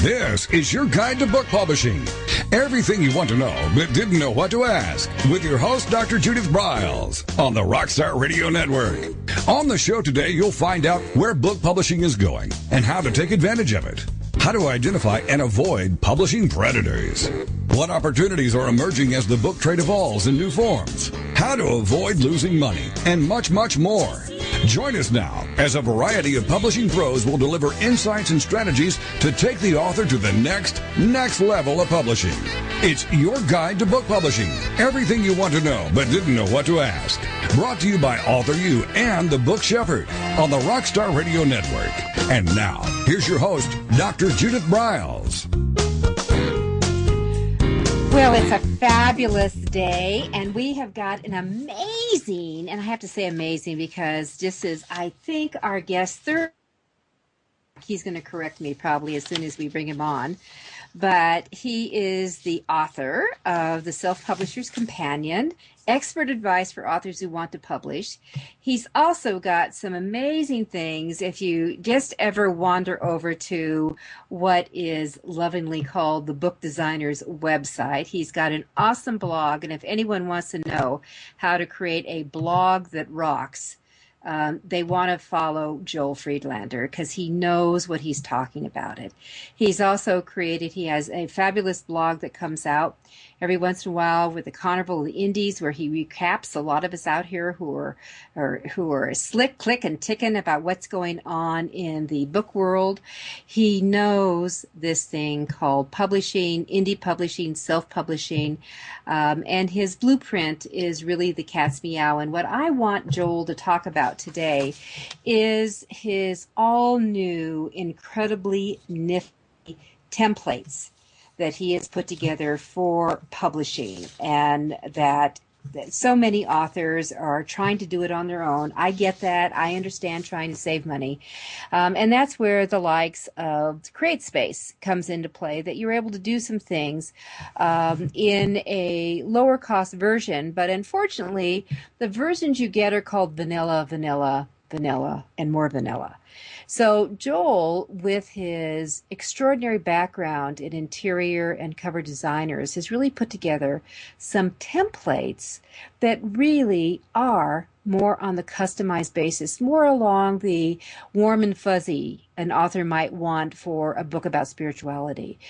This is your guide to book publishing. Everything you want to know but didn't know what to ask with your host, Dr. Judith Briles, on the Rockstar Radio Network. On the show today, you'll find out where book publishing is going and how to take advantage of it. How to identify and avoid publishing predators. What opportunities are emerging as the book trade evolves in new forms. How to avoid losing money, and much, much more. Join us now as a variety of publishing pros will deliver insights and strategies to take the author to the next level of publishing. It's your guide to book publishing. Everything you want to know but didn't know what to ask. Brought to you by Author You and the Book Shepherd on the Rockstar Radio Network. And now, here's your host, Dr. Judith Briles. Well, it's a fabulous day, and we have got an amazing, and I have to say amazing because this is, I think, our guest third. He's going to correct me probably as soon as we bring him on. But he is the author of The Self-Publisher's Companion, expert advice for authors who want to publish. He's also got some amazing things if you just ever wander over to what is lovingly called the Book Designer's website. He's got an awesome blog, and if anyone wants to know how to create a blog that rocks, they want to follow Joel Friedlander because he knows what he's talking about it. He's also he has a fabulous blog that comes out every once in a while with the Carnival of the Indies, where he recaps a lot of us out here who are slick, click, and ticking about what's going on in the book world. He knows this thing called publishing, indie publishing, self-publishing, and his blueprint is really the cat's meow. And what I want Joel to talk about today is his all-new, incredibly nifty templates that he has put together for publishing, and that so many authors are trying to do it on their own. I get that. I understand trying to save money. And that's where the likes of CreateSpace comes into play, that you're able to do some things in a lower cost version. But unfortunately, the versions you get are called vanilla, vanilla, vanilla, and more vanilla. So Joel, with his extraordinary background in interior and cover designers, has really put together some templates that really are more on the customized basis, more along the warm and fuzzy an author might want for a book about spirituality,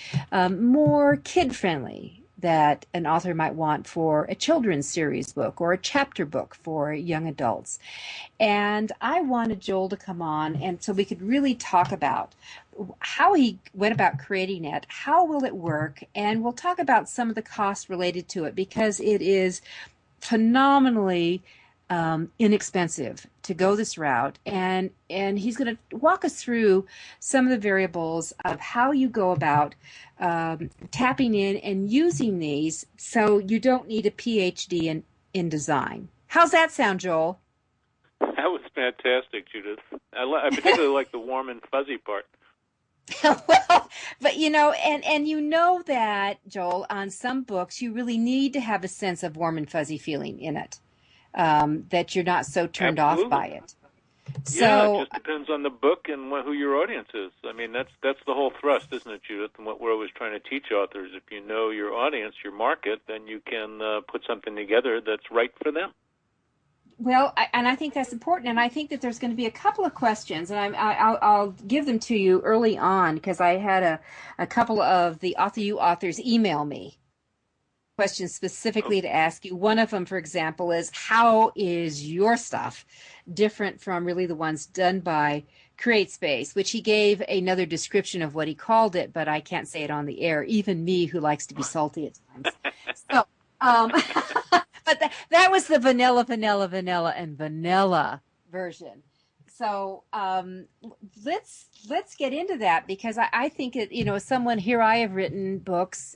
more kid-friendly that an author might want for a children's series book or a chapter book for young adults. And I wanted Joel to come on, and so we could really talk about how he went about creating it, how will it work, and we'll talk about some of the costs related to it, because it is phenomenally inexpensive to go this route, and he's going to walk us through some of the variables of how you go about tapping in and using these, so you don't need a PhD in design. How's that sound, Joel? That was fantastic, Judith. I particularly like the warm and fuzzy part. Well, but and you know that, Joel, on some books you really need to have a sense of warm and fuzzy feeling in it. That you're not so turned Absolutely. off by it. Yeah, it just depends on the book and who your audience is. I mean, that's the whole thrust, isn't it, Judith? And what we're always trying to teach authors: if you know your audience, your market, then you can put something together that's right for them. Well, I think that's important, and I think that there's going to be a couple of questions, and I'll give them to you early on, because I had a couple of the Author You authors email me questions specifically to ask you. One of them, for example, is how is your stuff different from really the ones done by CreateSpace, which he gave another description of what he called it, but I can't say it on the air, even me who likes to be salty at times. So, but that was the vanilla, vanilla, vanilla, and vanilla version. So let's get into that, because I think it, as someone here, I have written books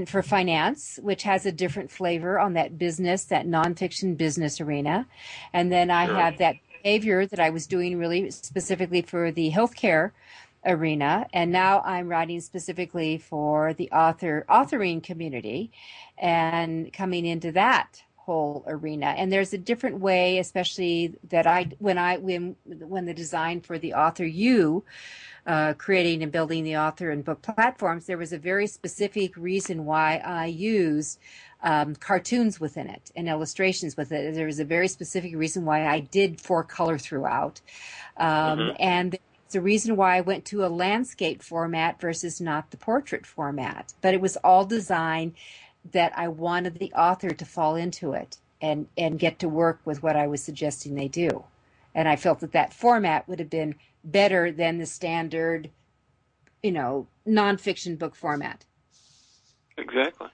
for finance, which has a different flavor on that business, that nonfiction business arena. And then I have that behavior that I was doing really specifically for the healthcare arena. And now I'm writing specifically for the authoring community and coming into that whole arena. And there's a different way, especially that when the design for the author creating and building the author and book platforms, there was a very specific reason why I used cartoons within it and illustrations with it. There was a very specific reason why I did 4-color throughout. And it's the reason why I went to a landscape format versus not the portrait format. But it was all designed that I wanted the author to fall into it and get to work with what I was suggesting they do. And I felt that format would have been better than the standard, nonfiction book format. Exactly.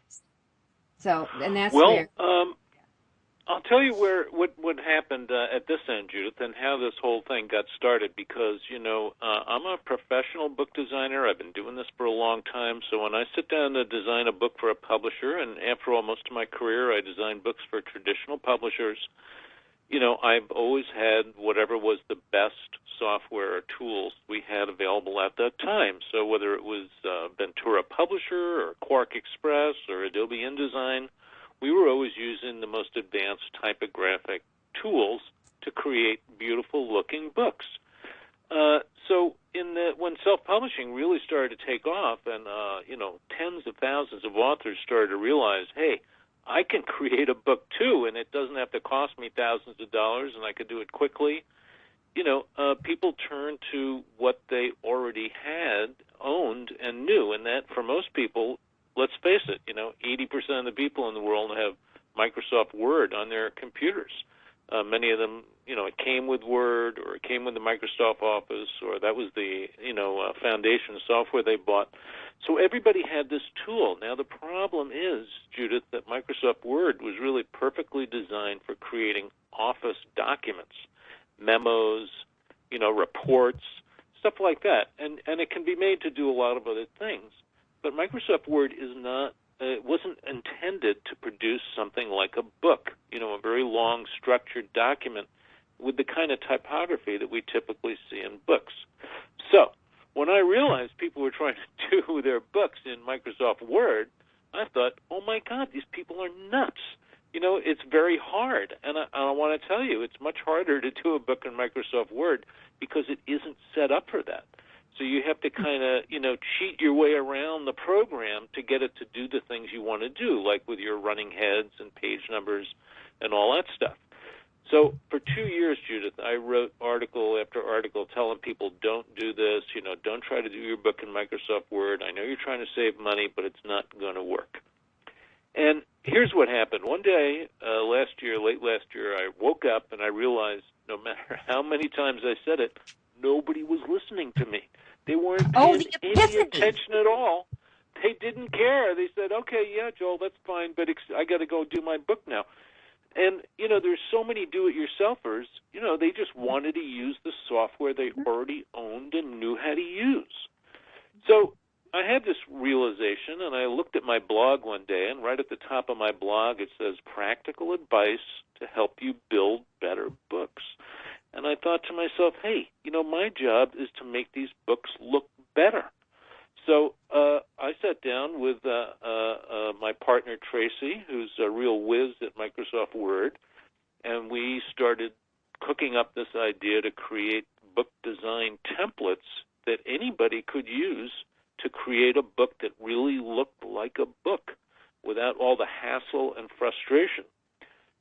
So, and that's where... I'll tell you what happened at this end, Judith, and how this whole thing got started, because, I'm a professional book designer. I've been doing this for a long time, so when I sit down to design a book for a publisher, and after all, most of my career I designed books for traditional publishers, I've always had whatever was the best software or tools we had available at that time. So whether it was Ventura Publisher or Quark Express or Adobe InDesign, we were always using the most advanced typographic tools to create beautiful-looking books. So when self-publishing really started to take off, and tens of thousands of authors started to realize, hey, I can create a book too, and it doesn't have to cost me thousands of dollars, and I could do it quickly. People turned to what they already had, owned, and knew, and that for most people, let's face it, 80% of the people in the world have Microsoft Word on their computers. Many of them, it came with Word, or it came with the Microsoft Office, or that was the, foundation software they bought. So everybody had this tool. Now the problem is, Judith, that Microsoft Word was really perfectly designed for creating office documents, memos, reports, stuff like that. And it can be made to do a lot of other things. But Microsoft Word wasn't intended to produce something like a book, a very long, structured document with the kind of typography that we typically see in books. So when I realized people were trying to do their books in Microsoft Word, I thought, oh, my God, these people are nuts. It's very hard. And I want to tell you, it's much harder to do a book in Microsoft Word because it isn't set up for that. So you have to kind of, cheat your way around the program to get it to do the things you want to do, like with your running heads and page numbers and all that stuff. So for 2 years, Judith, I wrote article after article telling people, don't do this, don't try to do your book in Microsoft Word. I know you're trying to save money, but it's not going to work. And here's what happened. One day late last year, I woke up and I realized no matter how many times I said it, nobody was listening to me. They weren't paying any attention at all. They didn't care. They said, okay, yeah, Joel, that's fine, but I got to go do my book now. And, there's so many do-it-yourselfers, they just wanted to use the software they already owned and knew how to use. So I had this realization, and I looked at my blog one day, and right at the top of my blog it says, practical advice to help you build better books. And I thought to myself, hey, my job is to make these books look better. So I sat down with my partner, Tracy, who's a real whiz at Microsoft Word, and we started cooking up this idea to create book design templates that anybody could use to create a book that really looked like a book without all the hassle and frustration.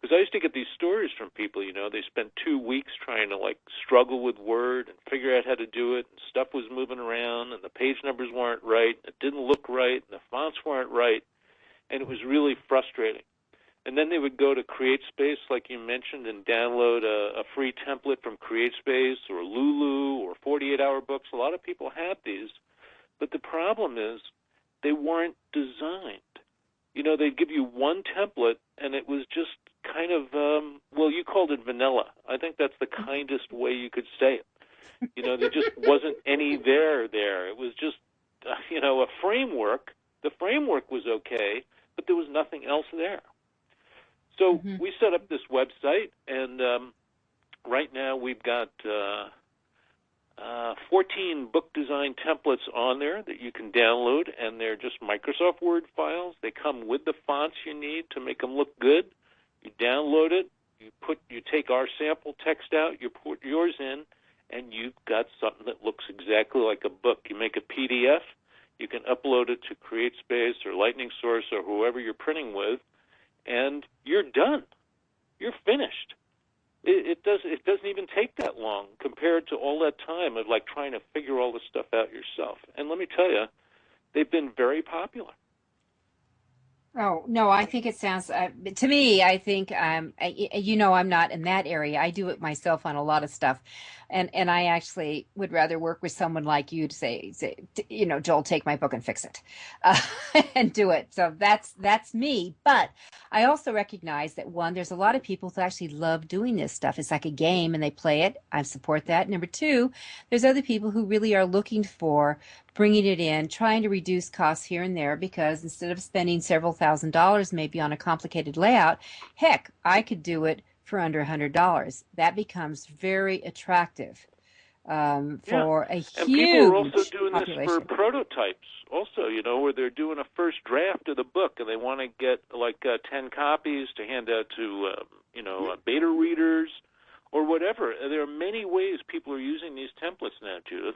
Because I used to get these stories from people, they spent 2 weeks trying to, struggle with Word and figure out how to do it, and stuff was moving around, and the page numbers weren't right, and it didn't look right, and the fonts weren't right, and it was really frustrating. And then they would go to CreateSpace, like you mentioned, and download a free template from CreateSpace or Lulu or 48-Hour Books. A lot of people have these, but the problem is they weren't designed. They'd give you one template, and it was just kind of, you called it vanilla. I think that's the kindest way you could say it. There just wasn't any there. It was just, a framework. The framework was okay, but there was nothing else there. So we set up this website, and right now we've got 14 book design templates on there that you can download, and they're just Microsoft Word files. They come with the fonts you need to make them look good. You download it, you take our sample text out, you put yours in, and you've got something that looks exactly like a book. You make a PDF, you can upload it to CreateSpace or Lightning Source or whoever you're printing with, and you're done. You're finished. It doesn't even take that long compared to all that time of like trying to figure all this stuff out yourself. And let me tell you, they've been very popular. Oh, no, I think it sounds, to me, I think, I'm not in that area. I do it myself on a lot of stuff. And I actually would rather work with someone like you to say, Joel, take my book and fix it, and do it. So that's me. But I also recognize that, one, there's a lot of people who actually love doing this stuff. It's like a game and they play it. I support that. Number two, there's other people who really are looking for bringing it in, trying to reduce costs here and there, because instead of spending several $1,000s maybe on a complicated layout, heck, I could do it for under $100. That becomes very attractive for a huge population. And people are also doing this for prototypes also, where they're doing a first draft of the book and they want to get like 10 copies to hand out to, beta readers or whatever. There are many ways people are using these templates now, Judith.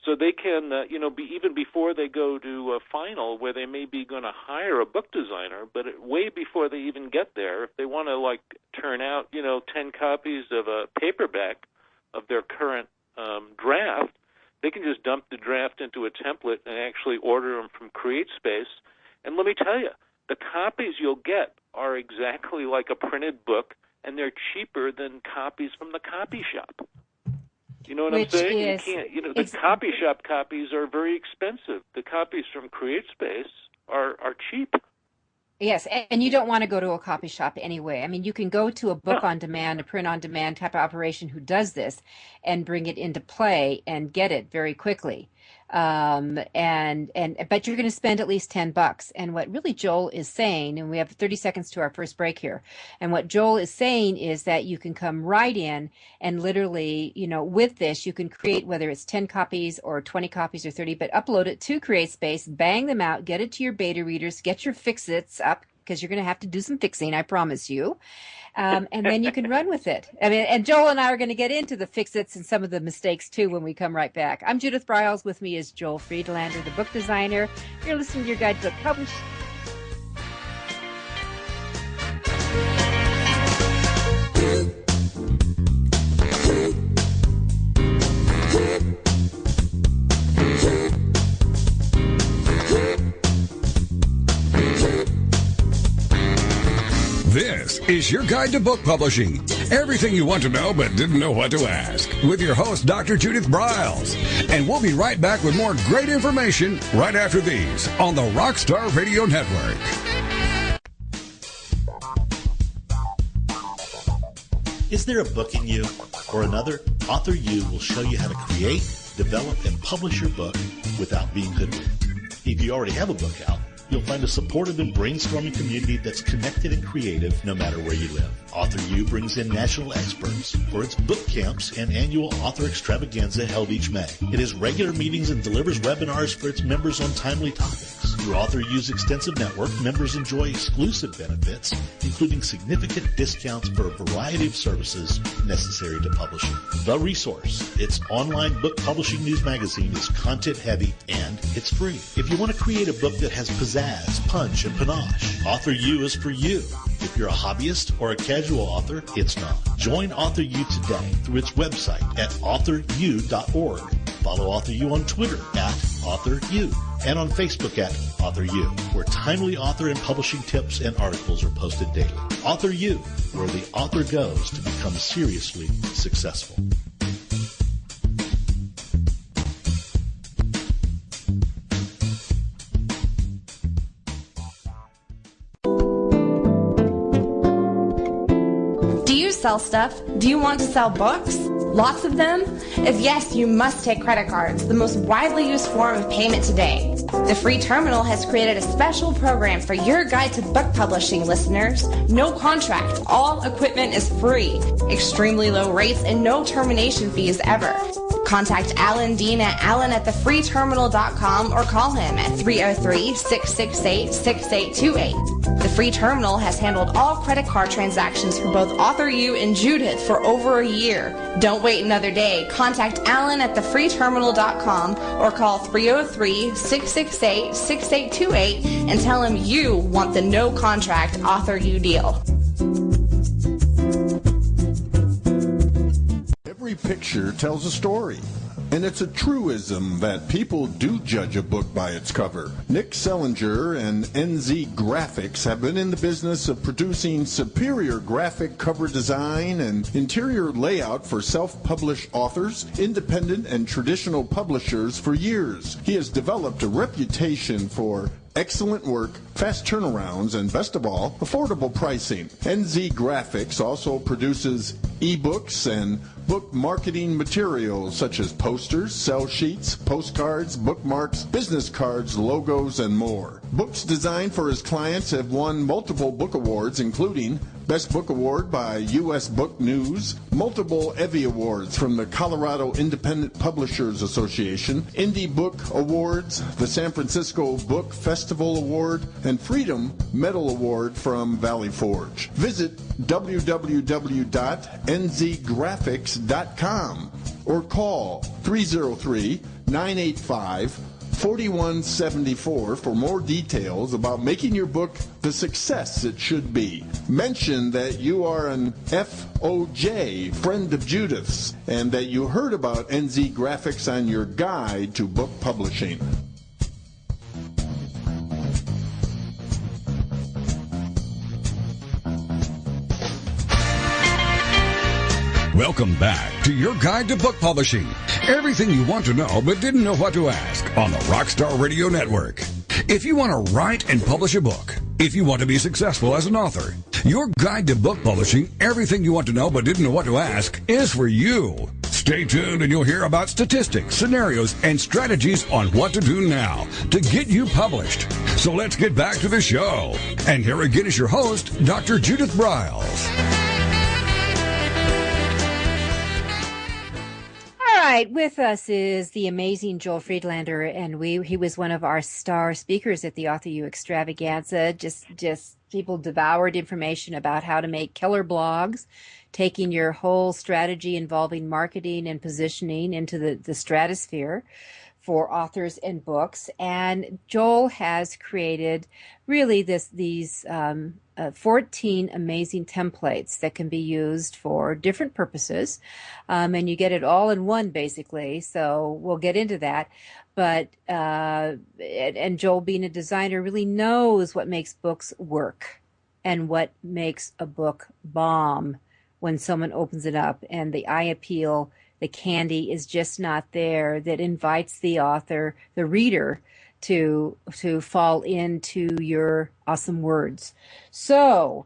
So they can, even before they go to a final, where they may be going to hire a book designer, but way before they even get there, if they want to turn out, 10 copies of a paperback of their current draft, they can just dump the draft into a template and actually order them from CreateSpace. And let me tell you, the copies you'll get are exactly like a printed book, and they're cheaper than copies from the copy shop. You know what I'm saying? The copy shop copies are very expensive. The copies from CreateSpace are cheap. Yes, and you don't want to go to a copy shop anyway. I mean, you can go to a book on demand, a print on demand type of operation who does this and bring it into play and get it very quickly. But you're going to spend at least $10. And what really Joel is saying, and we have 30 seconds to our first break here, and what Joel is saying is that you can come right in and literally, with this, you can create, whether it's 10 copies or 20 copies or 30, but upload it to CreateSpace, bang them out, get it to your beta readers, get your fix-its up, because you're going to have to do some fixing, I promise you. And then you can run with it. And Joel and I are going to get into the fix-its and some of the mistakes, too, when we come right back. I'm Judith Briles. With me is Joel Friedlander, the book designer. You're listening to your guide to book publishing. This is your guide to book publishing. Everything you want to know but didn't know what to ask. With your host, Dr. Judith Briles. And we'll be right back with more great information right after these on the Rockstar Radio Network. Is there a book in you or another? Author U will show you how to create, develop, and publish your book without being hoodwinked. If you already have a book out, you'll find a supportive and brainstorming community that's connected and creative no matter where you live. Author U brings in national experts for its book camps and annual author extravaganza held each May. It has regular meetings and delivers webinars for its members on timely topics. Through Author U's extensive network, members enjoy exclusive benefits, including significant discounts for a variety of services necessary to publishing. The Resource, its online book publishing news magazine, is content-heavy and it's free. If you want to create a book that has pizzazz, punch, and panache, Author U is for you. If you're a hobbyist or a casual author, it's not. Join Author U today through its website at authoru.org. Follow Author U on Twitter at AuthorU and on Facebook at Author U, where timely author and publishing tips and articles are posted daily. Author U, where the author goes to become seriously successful. Do you sell stuff? Do you want to sell books? Lots of them? If yes, you must take credit cards, the most widely used form of payment today. The Free Terminal has created a special program for your guide to book publishing listeners. No contract. All equipment is free. Extremely low rates and no termination fees ever. Contact Alan Dean at alan@thefreeterminal.com or call him at 303-668-6828. The free terminal has handled all credit card transactions for both author you and Judith for over a year. Don't wait another day. Contact Alan at thefreeterminal.com or call 303-668-6828 and tell him you want the no contract author you deal. Every picture tells a story. And it's a truism that people do judge a book by its cover. Nick Sellinger and NZ Graphics have been in the business of producing superior graphic cover design and interior layout for self-published authors, independent and traditional publishers for years. He has developed a reputation for excellent work, fast turnarounds, and best of all, affordable pricing. NZ Graphics also produces ebooks and book marketing materials such as posters, sell sheets, postcards, bookmarks, business cards, logos, and more. Books designed for his clients have won multiple book awards, including Best Book Award by U.S. Book News, multiple Evie Awards from the Colorado Independent Publishers Association, Indie Book Awards, the San Francisco Book Festival Award, and Freedom Medal Award from Valley Forge. Visit www.nzgraphics.com or call 303-985-4174 for more details about making your book the success it should be. Mention that you are an FOJ, friend of Judith's, and that you heard about NZ Graphics on your guide to book publishing. Welcome back to your guide to book publishing. Everything you want to know but didn't know what to ask on the Rockstar Radio Network. If you want to write and publish a book, if you want to be successful as an author, your guide to book publishing, everything you want to know but didn't know what to ask, is for you. Stay tuned and you'll hear about statistics, scenarios, and strategies on what to do now to get you published. So let's get back to the show. And here again is your host, Dr. Judith Briles. All right, with us is the amazing Joel Friedlander, and he was one of our star speakers at the Author U Extravaganza. Just people devoured information about how to make killer blogs, taking your whole strategy involving marketing and positioning into the stratosphere for authors and books. And Joel has created really these 14 amazing templates that can be used for different purposes. And you get it all in one, basically. So we'll get into that. But, and Joel, being a designer, really knows what makes books work and what makes a book bomb when someone opens it up, and the eye appeal, the candy is just not there, that invites the author, the reader, to fall into your awesome words. So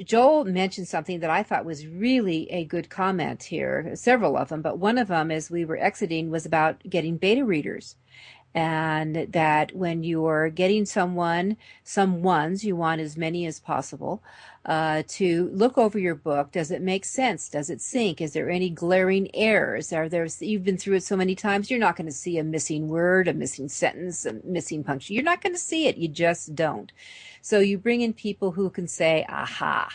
Joel mentioned something that I thought was really a good comment here, several of them, but one of them, as we were exiting, was about getting beta readers. And that when you are getting someones, you want as many as possible, to look over your book. Does it make sense? Does it sync? Is there any glaring errors? You've been through it so many times, you're not going to see a missing word, a missing sentence, a missing punctuation. You're not going to see it. You just don't. So you bring in people who can say, aha.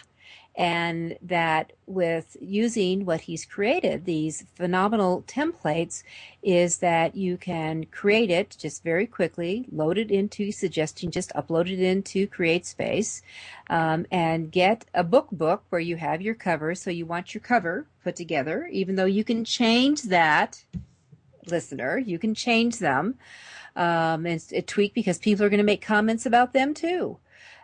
And that with using what he's created, these phenomenal templates, is that you can create it just very quickly, load it into suggesting, just upload it into CreateSpace, and get a book where you have your cover. So you want your cover put together, even though you can change that, listener, you can change them, and tweak, because people are going to make comments about them too.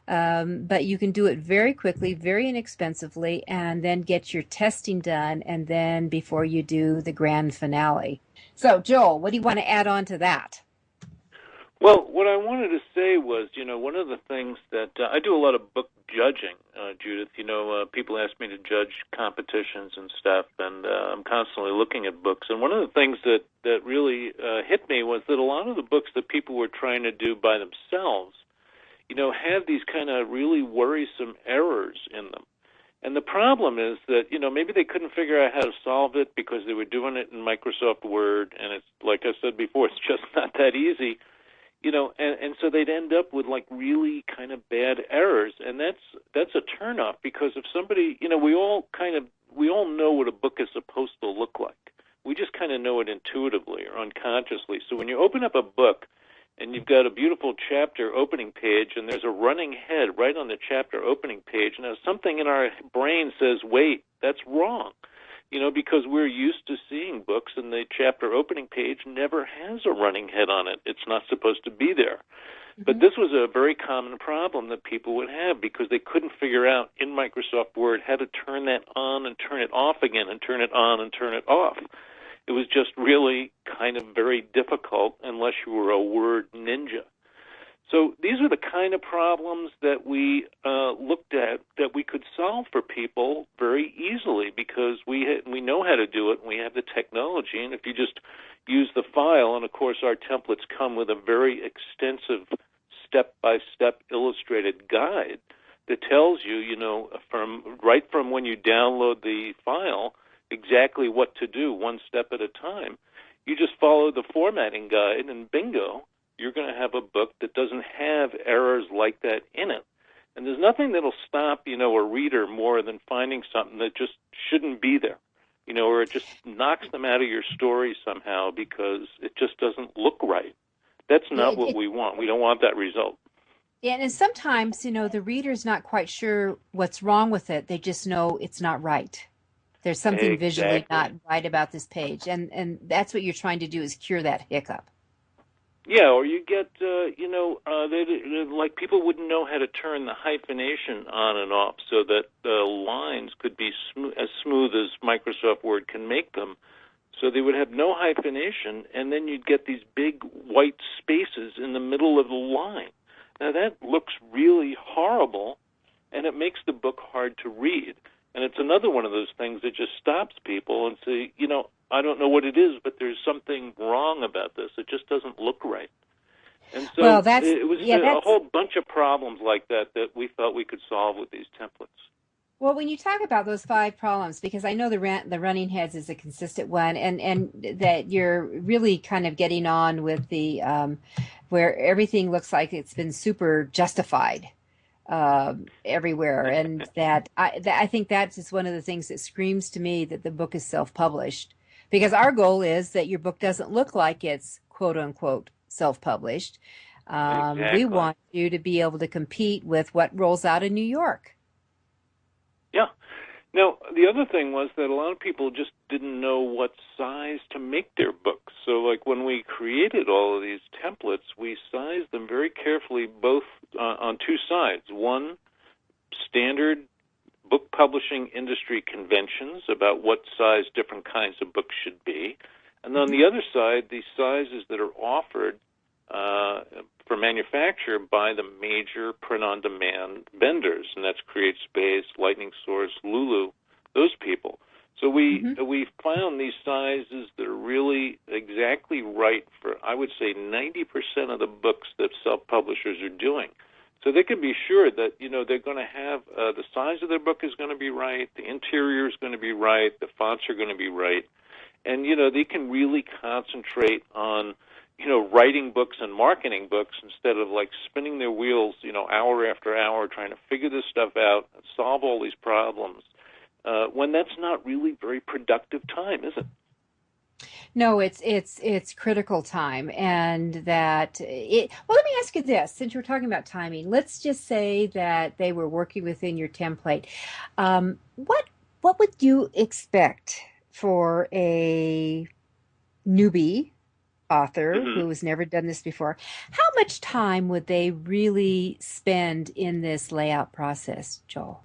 But you can do it very quickly, very inexpensively, and then get your testing done, and then before you do the grand finale. So, Joel, what do you want to add on to that? Well, what I wanted to say was, one of the things that I do a lot of book judging, Judith. People ask me to judge competitions and stuff, and I'm constantly looking at books. And one of the things that really hit me was that a lot of the books that people were trying to do by themselves, have these kind of really worrisome errors in them. And the problem is that, maybe they couldn't figure out how to solve it because they were doing it in Microsoft Word, and it's, like I said before, it's just not that easy. and so they'd end up with like really kind of bad errors, and that's a turnoff, because if somebody, we all know what a book is supposed to look like. We just kind of know it intuitively or unconsciously. So when you open up a book and you've got a beautiful chapter opening page and there's a running head right on the chapter opening page, now something in our brain says, wait, that's wrong. Because we're used to seeing books and the chapter opening page never has a running head on it. It's not supposed to be there. Mm-hmm. But this was a very common problem that people would have because they couldn't figure out in Microsoft Word how to turn that on and turn it off again and turn it on and turn it off. It was just really kind of very difficult unless you were a word ninja. So these are the kind of problems that we looked at that we could solve for people very easily because we know how to do it and we have the technology. And if you just use the file, and of course our templates come with a very extensive step-by-step illustrated guide that tells you, from when you download the file, exactly what to do one step at a time. You just follow the formatting guide and bingo, you're going to have a book that doesn't have errors like that in it. And there's nothing that'll stop, a reader more than finding something that just shouldn't be there, or it just knocks them out of your story somehow because it just doesn't look right. That's not what we want. We don't want that result. Yeah, and sometimes, the reader's not quite sure what's wrong with it. They just know it's not right. There's something visually not right about this page. And that's what you're trying to do is cure that hiccup. Yeah, or you get, like people wouldn't know how to turn the hyphenation on and off so that the lines could be as smooth as Microsoft Word can make them. So they would have no hyphenation, and then you'd get these big white spaces in the middle of the line. Now that looks really horrible, and it makes the book hard to read. And it's another one of those things that just stops people and say, I don't know what it is, but there's something wrong about this. It just doesn't look right. And so it was a whole bunch of problems like that we thought we could solve with these templates. Well, when you talk about those 5 problems, because I know the running heads is a consistent one, and that you're really kind of getting on with the where everything looks like it's been super justified everywhere, and that I think that's just one of the things that screams to me that the book is self-published. Because our goal is that your book doesn't look like it's quote-unquote self-published. Exactly. We want you to be able to compete with what rolls out in New York. Yeah. Now, the other thing was that a lot of people just didn't know what size to make their books. So, like, when we created all of these templates, we sized them very carefully both on 2 sides. One, standard book publishing industry conventions about what size different kinds of books should be. And on the other side, the sizes that are offered for manufacture by the major print-on-demand vendors, and that's CreateSpace, Lightning Source, Lulu, those people. So we found these sizes that are really exactly right for, I would say, 90% of the books that self-publishers are doing. So they can be sure that, they're going to have, the size of their book is going to be right, the interior is going to be right, the fonts are going to be right. And, they can really concentrate on, writing books and marketing books instead of, like, spinning their wheels, hour after hour trying to figure this stuff out and solve all these problems, when that's not really very productive time, is it? No, it's critical time, and that well, let me ask you this, since we're talking about timing, let's just say that they were working within your template. What would you expect for a newbie author who has never done this before? How much time would they really spend in this layout process, Joel?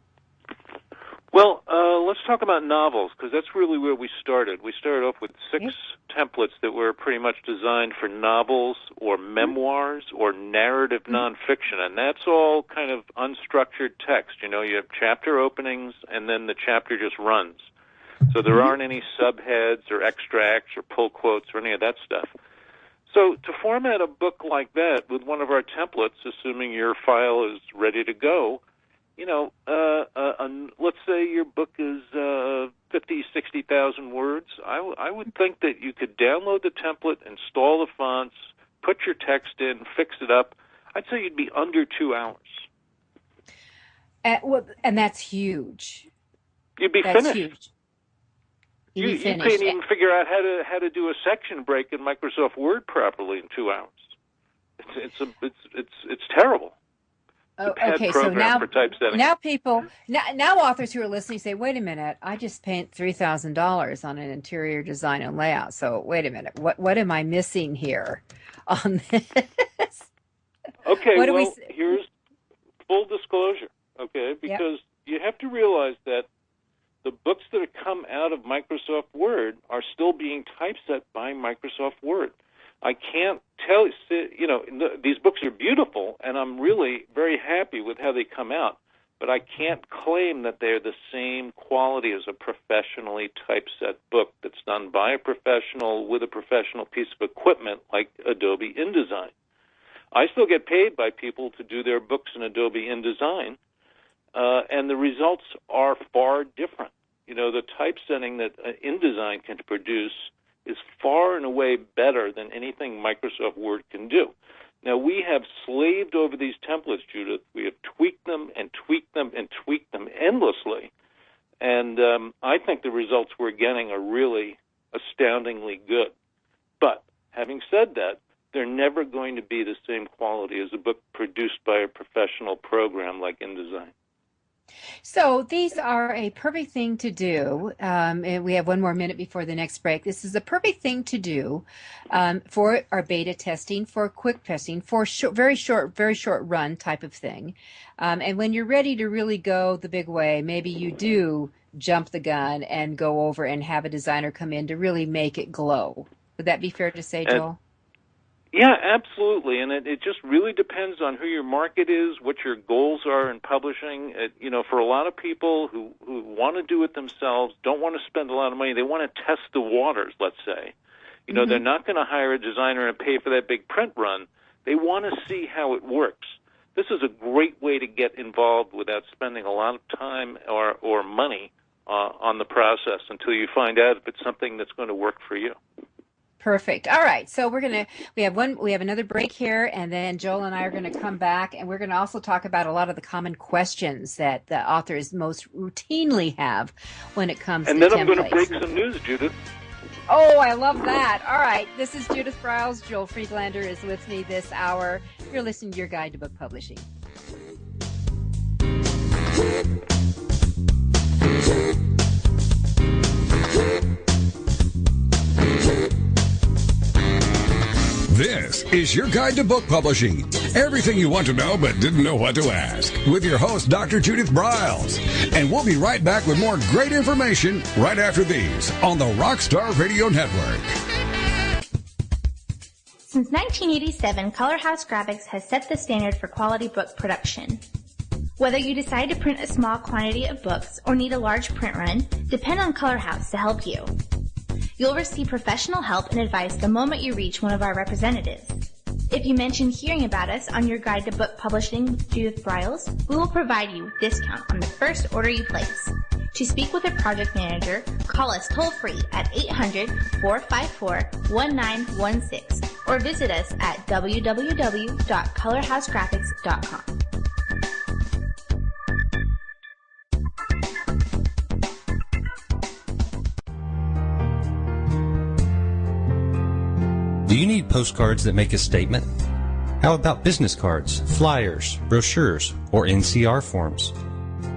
Well, let's talk about novels, because that's really where we started. We started off with 6 templates that were pretty much designed for novels or memoirs or narrative nonfiction, and that's all kind of unstructured text. You have chapter openings, and then the chapter just runs. So there aren't any subheads or extracts or pull quotes or any of that stuff. So to format a book like that with one of our templates, assuming your file is ready to go, let's say your book is 50, 60,000 words. I would think that you could download the template, install the fonts, put your text in, fix it up, I'd say you'd be under 2 hours. And that's huge. You'd be That's finished. Huge. You couldn't even figure out how to do a section break in Microsoft Word properly in 2 hours. It's terrible. Okay, so now authors who are listening say, wait a minute, I just spent $3,000 on an interior design and layout. So wait a minute, what am I missing here on this? Okay, here's full disclosure, okay, because you have to realize that the books that have come out of Microsoft Word are still being typeset by Microsoft Word. I can't tell you, these books are beautiful, and I'm really very happy with how they come out, but I can't claim that they're the same quality as a professionally typeset book that's done by a professional with a professional piece of equipment like Adobe InDesign. I still get paid by people to do their books in Adobe InDesign, and the results are far different. The typesetting that InDesign can produce is far and away better than anything Microsoft Word can do. Now, we have slaved over these templates, Judith. We have tweaked them and tweaked them and tweaked them endlessly. And I think the results we're getting are really astoundingly good. But having said that, they're never going to be the same quality as a book produced by a professional program like InDesign. So these are a perfect thing to do. And we have one more minute before the next break. This is a perfect thing to do for our beta testing, for quick testing, for very short run type of thing. And when you're ready to really go the big way, maybe you do jump the gun and go over and have a designer come in to really make it glow. Would that be fair to say, Joel? Yeah, absolutely, and it just really depends on who your market is, what your goals are in publishing. For a lot of people who want to do it themselves, don't want to spend a lot of money, they want to test the waters, let's say. They're not going to hire a designer and pay for that big print run. They want to see how it works. This is a great way to get involved without spending a lot of time or money on the process until you find out if it's something that's going to work for you. Perfect. All right. So we have another break here, and then Joel and I are going to come back, and we're going to also talk about a lot of the common questions that the authors most routinely have when it comes to templates. And then I'm going to break some news, Judith. Oh, I love that. All right. This is Judith Briles. Joel Friedlander is with me this hour. You're listening to Your Guide to Book Publishing. This is Your Guide to Book Publishing. Everything you want to know but didn't know what to ask. With your host, Dr. Judith Briles. And we'll be right back with more great information right after these on the Rockstar Radio Network. Since 1987, Color House Graphics has set the standard for quality book production. Whether you decide to print a small quantity of books or need a large print run, depend on Color House to help you. You'll receive professional help and advice the moment you reach one of our representatives. If you mention hearing about us on Your Guide to Book Publishing with Judith Briles, we will provide you a discount on the first order you place. To speak with a project manager, call us toll-free at 800-454-1916 or visit us at www.colorhousegraphics.com. Do you need postcards that make a statement? How about business cards, flyers, brochures, or NCR forms?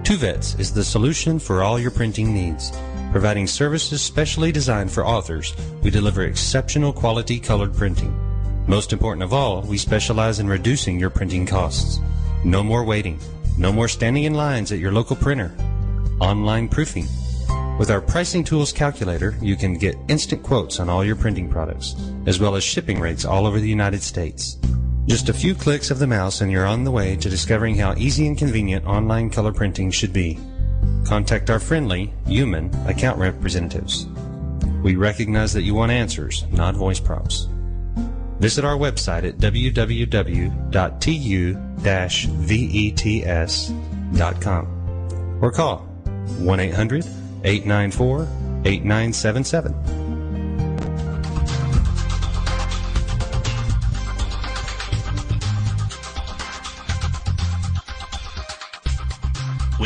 Tuvets is the solution for all your printing needs. Providing services specially designed for authors, we deliver exceptional quality colored printing. Most important of all, we specialize in reducing your printing costs. No more waiting. No more standing in lines at your local printer. Online proofing. With our pricing tools calculator, you can get instant quotes on all your printing products, as well as shipping rates all over the United States. Just a few clicks of the mouse and you're on the way to discovering how easy and convenient online color printing should be. Contact our friendly, human account representatives. We recognize that you want answers, not voice prompts. Visit our website at www.tu-vets.com or call 1-800-894-8977.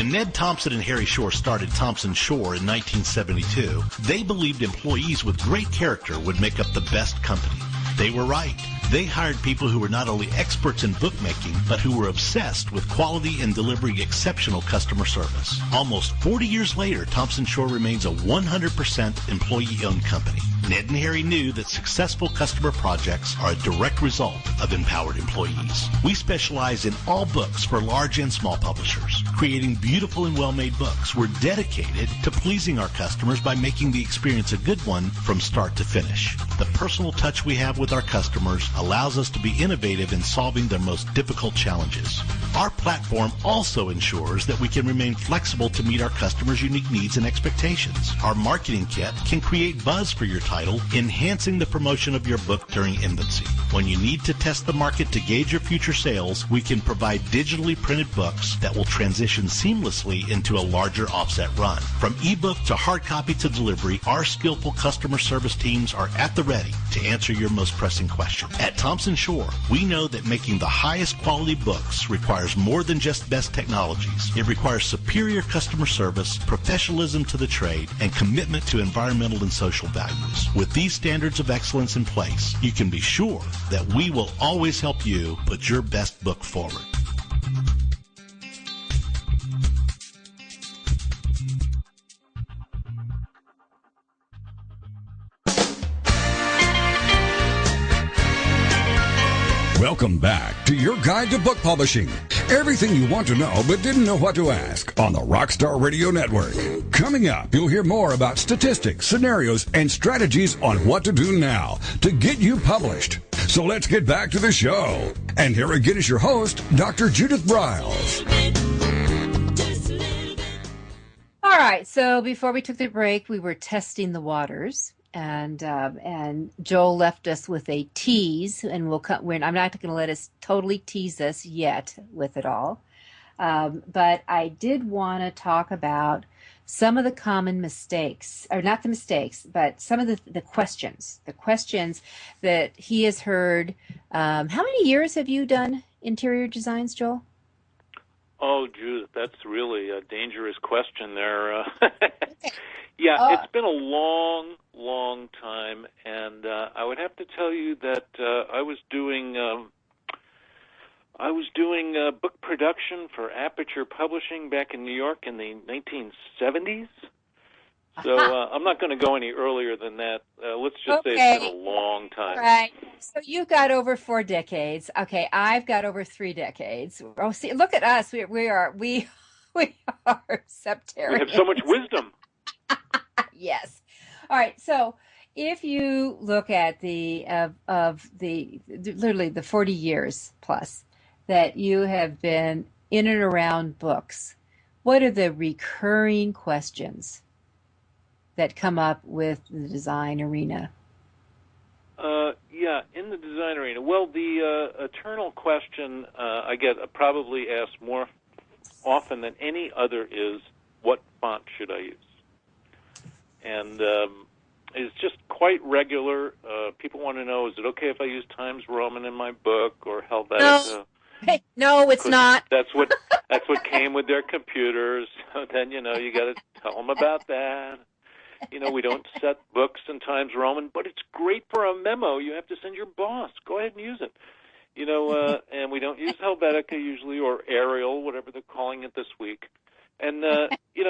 When Ned Thompson and Harry Shore started Thompson Shore in 1972, they believed employees with great character would make up the best company. They were right. They hired people who were not only experts in bookmaking, but who were obsessed with quality and delivering exceptional customer service. Almost 40 years later, Thompson Shore remains a 100% employee-owned company. Ned and Harry knew that successful customer projects are a direct result of empowered employees. We specialize in all books for large and small publishers, creating beautiful and well-made books. We're dedicated to pleasing our customers by making the experience a good one from start to finish. The personal touch we have with our customers allows us to be innovative in solving their most difficult challenges. Our platform also ensures that we can remain flexible to meet our customers' unique needs and expectations. Our marketing kit can create buzz for your title, enhancing the promotion of your book during infancy. When you need to test the market to gauge your future sales, we can provide digitally printed books that will transition seamlessly into a larger offset run. From ebook to hard copy to delivery, our skillful customer service teams are at the ready to answer your most pressing question. At Thompson Shore, we know that making the highest quality books requires more than just best technologies. It requires superior customer service, professionalism to the trade, and commitment to environmental and social values. With these standards of excellence in place, you can be sure that we will always help you put your best book forward. Welcome back to your guide to book publishing. Everything you want to know but didn't know what to ask on the Rockstar Radio Network. Coming up, you'll hear more about statistics, scenarios, and strategies on what to do now to get you published. So let's get back to the show. And here again is your host, Dr. Judith Briles. All right, so before we took the break, we were testing the waters. And Joel left us with a tease, and I'm not going to let us totally tease us yet with it all. But I did want to talk about some of the common mistakes, or not the mistakes, but some of the questions that he has heard. How many years have you done interior designs, Joel? Oh, Judith, that's really a dangerous question there. Yeah, It's been a long, long time, and I would have to tell you that I was doing book production for Aperture Publishing back in New York in the 1970s. So I'm not going to go any earlier than that. Let's just say it's been a long time. Right. So you've got over 4 decades. Okay, I've got over 3 decades. Oh, see, look at us. We are septarians. We have so much wisdom. Yes. All right. So if you look at literally the 40 years plus that you have been in and around books, what are the recurring questions that come up with the design arena? In the design arena. Well, the eternal question I get probably asked more often than any other is, what font should I use? And it's just quite regular. People want to know, is it okay if I use Times Roman in my book or Helvetica? No, it's not. That's what came with their computers. So then, you got to tell them about that. We don't set books in Times Roman, but it's great for a memo you have to send your boss. Go ahead and use it. And we don't use Helvetica usually, or Arial, whatever they're calling it this week. And,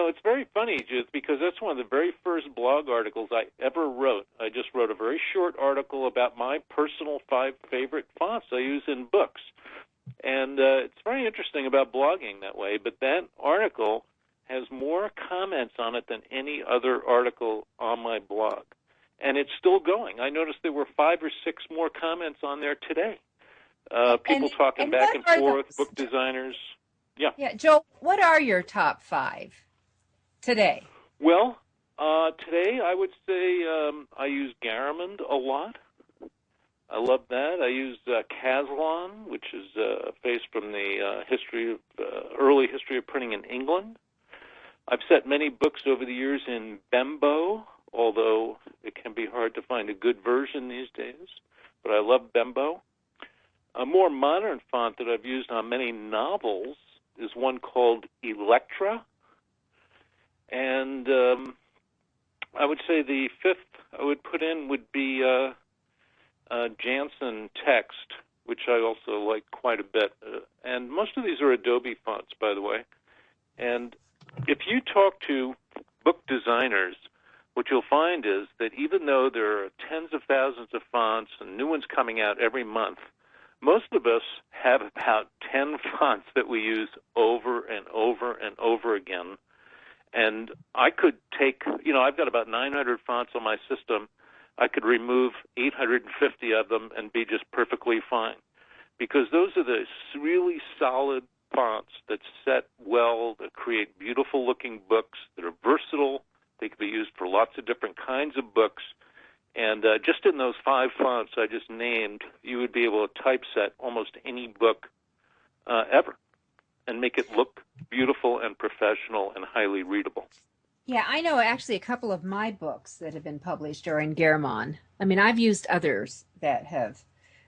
it's very funny, Judith, because that's one of the very first blog articles I ever wrote. I just wrote a very short article about my personal 5 favorite fonts I use in books. And it's very interesting about blogging that way, but that article has more comments on it than any other article on my blog. And it's still going. I noticed there were 5 or 6 more comments on there today. People talking back and forth, book designers. Yeah, Joel, what are your top 5 today? Well, today I would say I use Garamond a lot. I love that. I use Caslon, which is a face from the early history of printing in England. I've set many books over the years in Bembo, although it can be hard to find a good version these days. But I love Bembo. A more modern font that I've used on many novels is one called Elektra. And I would say the fifth I would put in would be Jansen Text, which I also like quite a bit. And most of these are Adobe fonts, by the way. And if you talk to book designers, what you'll find is that even though there are tens of thousands of fonts and new ones coming out every month, most of us have about 10 fonts that we use over and over and over again. And I could take, I've got about 900 fonts on my system. I could remove 850 of them and be just perfectly fine, because those are the really solid fonts that set well, that create beautiful-looking books, that are versatile. They can be used for lots of different kinds of books. And just in those 5 fonts I just named, you would be able to typeset almost any book ever and make it look beautiful and professional and highly readable. Yeah, I know actually a couple of my books that have been published are in Garamond. I mean, I've used others that have.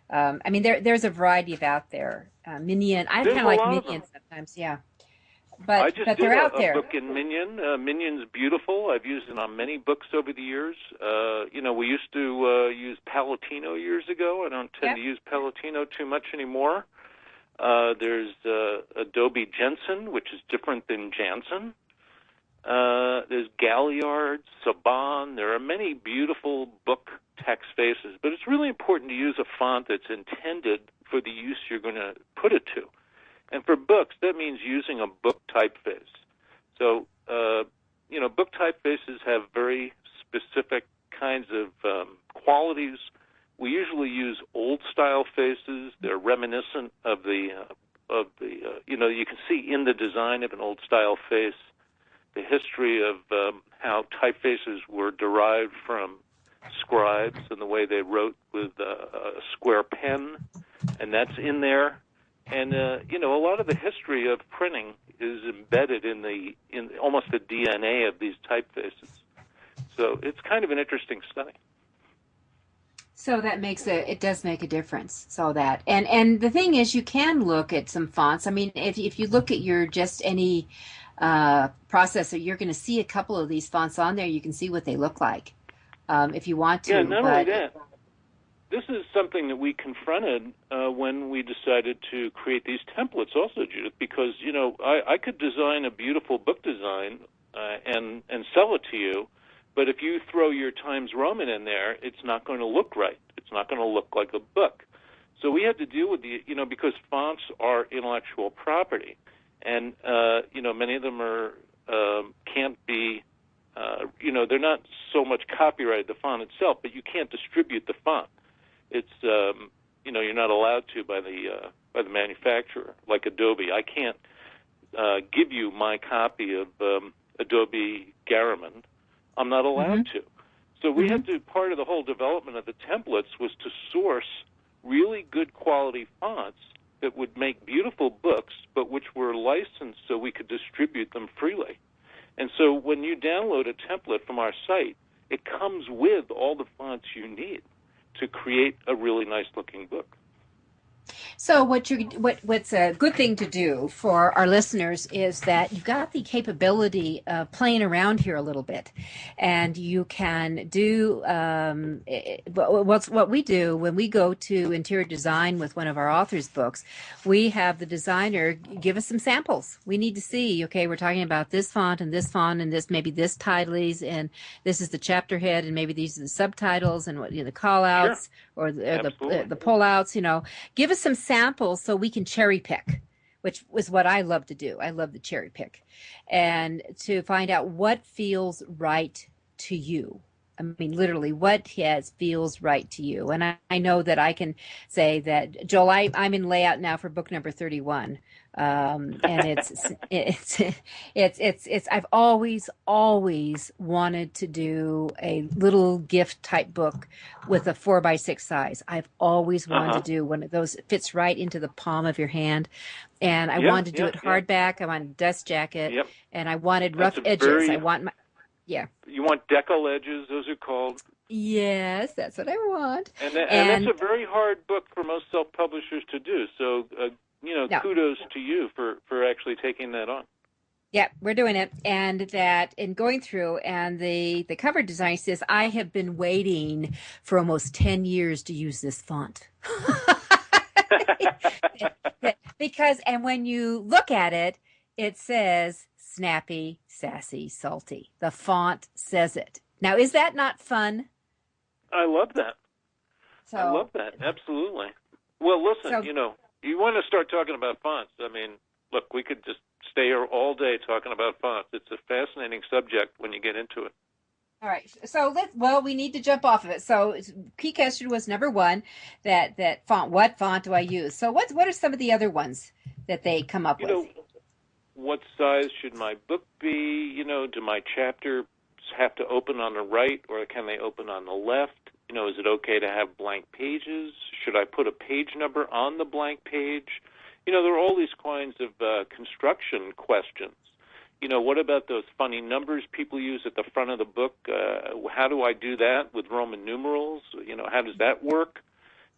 There's a variety of out there. Minion, I kind of like Minion sometimes, yeah. I just but did they're out there. A book in Minion. Minion's beautiful. I've used it on many books over the years. We used to use Palatino years ago. I don't tend to use Palatino too much anymore. There's Adobe Jensen, which is different than Jansen. There's Galliard, Saban. There are many beautiful book text faces, but it's really important to use a font that's intended for the use you're going to put it to. And for books, that means using a book typeface. So, book typefaces have very specific kinds of qualities. We usually use old-style faces. They're reminiscent of the you can see in the design of an old-style face the history of how typefaces were derived from scribes and the way they wrote with a square pen, and that's in there. And a lot of the history of printing is embedded in almost the DNA of these typefaces. So it's kind of an interesting study. So that it does make a difference. So that, and the thing is, you can look at some fonts. I mean, if you look at your just any processor, you're going to see a couple of these fonts on there. You can see what they look like if you want to. Yeah, not only that. This is something that we confronted when we decided to create these templates also, Judith, because, I could design a beautiful book design and sell it to you, but if you throw your Times Roman in there, it's not going to look right. It's not going to look like a book. So we had to deal with because fonts are intellectual property, and, many of them are can't be, they're not so much copyrighted, the font itself, but you can't distribute the font. It's you're not allowed to by the manufacturer, like Adobe. I can't give you my copy of Adobe Garamond. I'm not allowed to. So we had to, part of the whole development of the templates was to source really good quality fonts that would make beautiful books, but which were licensed so we could distribute them freely. And so when you download a template from our site, it comes with all the fonts you need to create a really nice-looking book. So what's a good thing to do for our listeners is that you've got the capability of playing around here a little bit, and you can do what we do when we go to interior design with one of our authors' books. We have the designer give us some samples. We need to see, okay, we're talking about this font and this, maybe this titles, and this is the chapter head, and maybe these are the subtitles and what the call outs or the pull outs. Give us some samples so we can cherry pick, which was what I love to do. I love the cherry pick, and to find out what feels right to you. I mean, literally, what feels right to you. And I know that I can say that, Joel, I'm in layout now for book number 31. And it's I've always wanted to do a little gift type book with a 4x6 size. I've always wanted to do one of those. It fits right into the palm of your hand. And I wanted to do it hardback. I wanted a dust jacket, and I wanted rough edges. You want decal edges, those are called. Yes, that's what I want. And that's a very hard book for most self-publishers to do. So, kudos to you for actually taking that on. Yeah, we're doing it. And that in going through, and the cover design says, I have been waiting for almost 10 years to use this font. Because, and when you look at it, it says snappy, sassy, salty. The font says it. Now, is that not fun? I love that. So, I love that. Absolutely. Well, listen, you want to start talking about fonts. I mean, look, we could just stay here all day talking about fonts. It's a fascinating subject when you get into it. All right. So we need to jump off of it. So key question was number one, that font. What font do I use? So what are some of the other ones that they come up with? What size should my book be? Do my chapters have to open on the right, or can they open on the left? Is it okay to have blank pages? Should I put a page number on the blank page? There are all these kinds of construction questions. What about those funny numbers people use at the front of the book? How do I do that with Roman numerals? How does that work?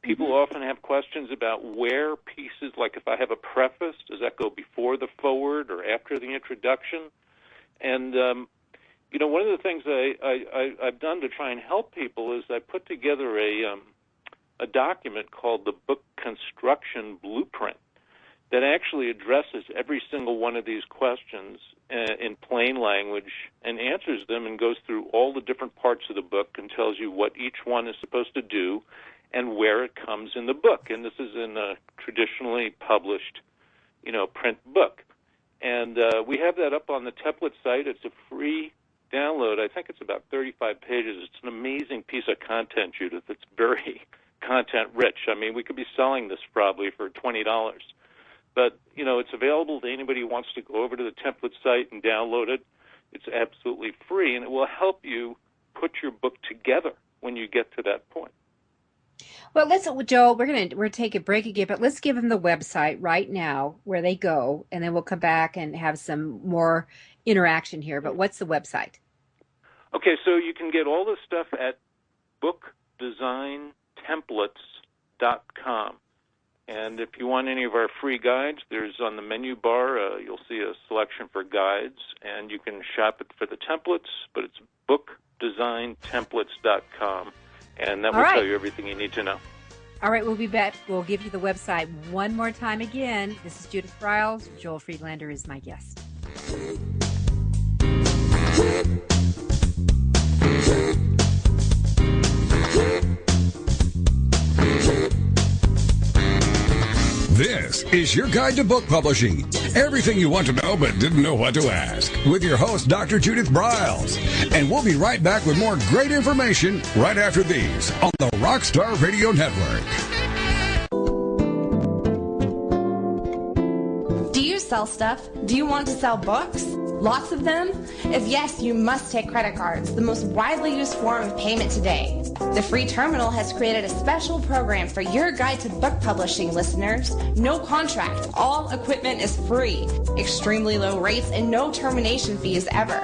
People often have questions about where pieces, like if I have a preface, does that go before the foreword or after the introduction? And, one of the things I've done to try and help people is I put together a document called the Book Construction Blueprint that actually addresses every single one of these questions in plain language and answers them and goes through all the different parts of the book and tells you what each one is supposed to do and where it comes in the book. And this is in a traditionally published, print book. And we have that up on the template site. It's a free download. I think it's about 35 pages. It's an amazing piece of content, Judith. It's very content-rich. I mean, we could be selling this probably for $20. But, it's available to anybody who wants to go over to the template site and download it. It's absolutely free, and it will help you put your book together when you get to that point. Well, Joel, we're gonna take a break again, but let's give them the website right now where they go, and then we'll come back and have some more interaction here. But what's the website? Okay, so you can get all this stuff at bookdesigntemplates.com. And if you want any of our free guides, there's on the menu bar, you'll see a selection for guides, and you can shop it for the templates, but it's bookdesigntemplates.com, and that will tell you everything you need to know. All right, we'll be back. We'll give you the website one more time again. This is Judith Briles. Joel Friedlander is my guest. This is your guide to book publishing. Everything you want to know but didn't know what to ask. With your host, Dr. Judith Briles. And we'll be right back with more great information right after these on the Rockstar Radio Network. Do you sell stuff? Do you want to sell books? Lots of them? If yes, you must take credit cards, the most widely used form of payment today. The Free Terminal has created a special program for your guide to book publishing listeners. No contract. All equipment is free. Extremely low rates and no termination fees ever.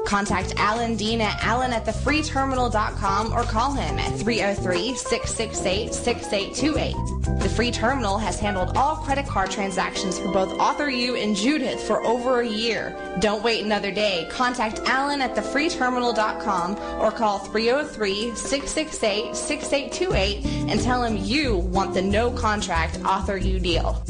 Contact Alan Dean at allen@thefreeterminal.com or call him at 303-668-6828. The Free Terminal has handled all credit card transactions for both Author You and Judith for over a year. Don't wait another day. Contact Alan at thefreeterminal.com or call 303-668-6828 and tell him you want the no contract Author You deal.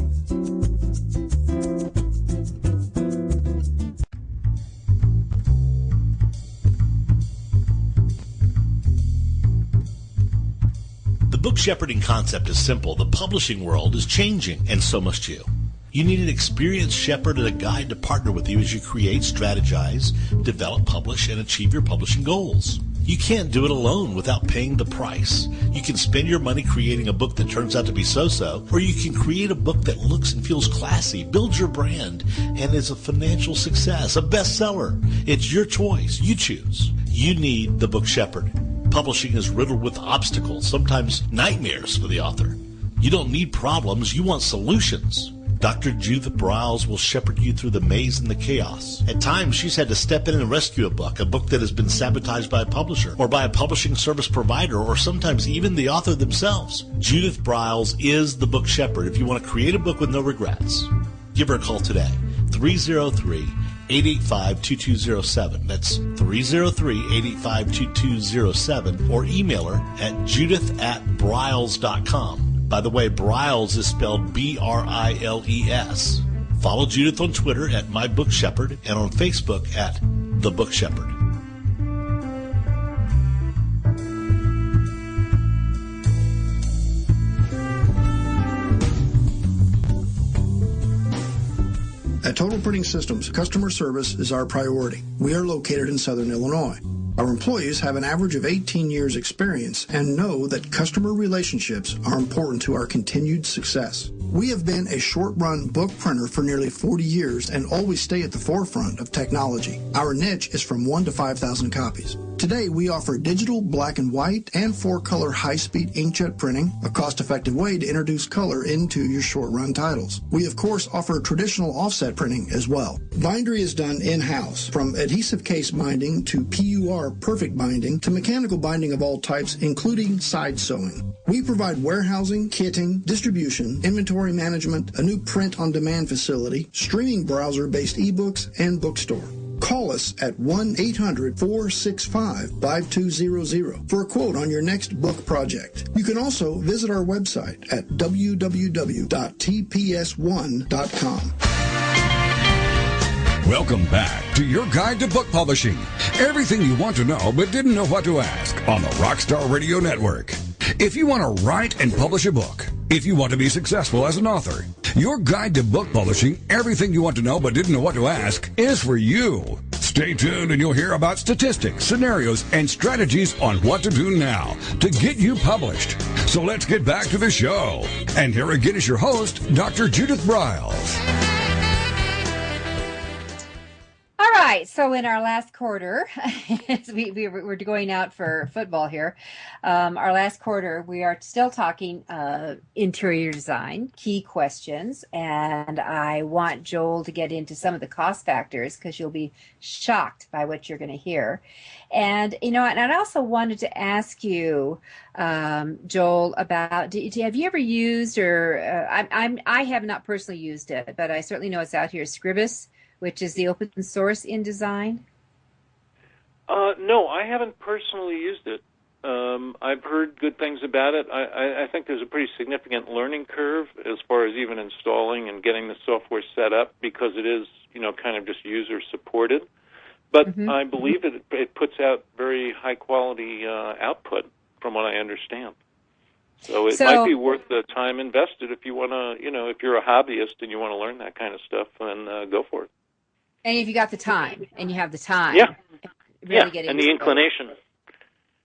The book shepherding concept is simple. The publishing world is changing, and so must you. You need an experienced shepherd and a guide to partner with you as you create, strategize, develop, publish, and achieve your publishing goals. You can't do it alone without paying the price. You can spend your money creating a book that turns out to be so-so, or you can create a book that looks and feels classy, builds your brand, and is a financial success, a bestseller. It's your choice. You choose. You need the book shepherd. Publishing is riddled with obstacles, sometimes nightmares for the author. You don't need problems, you want solutions. Dr. Judith Briles will shepherd you through the maze and the chaos. At times, she's had to step in and rescue a book that has been sabotaged by a publisher or by a publishing service provider or sometimes even the author themselves. Judith Briles is the book shepherd if you want to create a book with no regrets. Give her a call today, 303-885-2207. That's 303-885-2207, or email her at judith@briles.com. By the way, Briles is spelled B-R-I-L-E-S. Follow Judith on Twitter at My Book Shepherd and on Facebook at The Book Shepherd. At Total Printing Systems, customer service is our priority. We are located in Southern Illinois. Our employees have an average of 18 years experience and know that customer relationships are important to our continued success. We have been a short-run book printer for nearly 40 years and always stay at the forefront of technology. Our niche is from 1 to 5,000 copies. Today, we offer digital, black and white, and 4-color high-speed inkjet printing, a cost-effective way to introduce color into your short-run titles. We, of course, offer traditional offset printing as well. Bindery is done in-house, from adhesive case binding to PUR perfect binding to mechanical binding of all types, including side sewing. We provide warehousing, kitting, distribution, inventory management, a new print-on-demand facility, streaming browser-based ebooks, and bookstore. Call us at 1-800-465-5200 for a quote on your next book project. You can also visit our website at www.tps1.com. Welcome back to your guide to book publishing. Everything you want to know but didn't know what to ask on the Rockstar Radio Network. If you want to write and publish a book, if you want to be successful as an author, your guide to book publishing, everything you want to know but didn't know what to ask, is for you. Stay tuned and you'll hear about statistics, scenarios, and strategies on what to do now to get you published. So let's get back to the show. And here again is your host, Dr. Judith Briles. All right, so in our last quarter, we're going out for football here. Our last quarter, we are still talking interior design, key questions, and I want Joel to get into some of the cost factors because you'll be shocked by what you're going to hear. And, and I also wanted to ask you, Joel, about, have you ever used, or I have not personally used it, but I certainly know it's out here, Scribus, which is the open source InDesign? No, I haven't personally used it. I've heard good things about it. I think there's a pretty significant learning curve as far as even installing and getting the software set up because it is, kind of just user-supported. But I believe it puts out very high-quality output, from what I understand. So it might be worth the time invested if you want to, if you're a hobbyist and you want to learn that kind of stuff, then go for it. And if you got the time, and you have the time. Yeah. Really get and the inclination.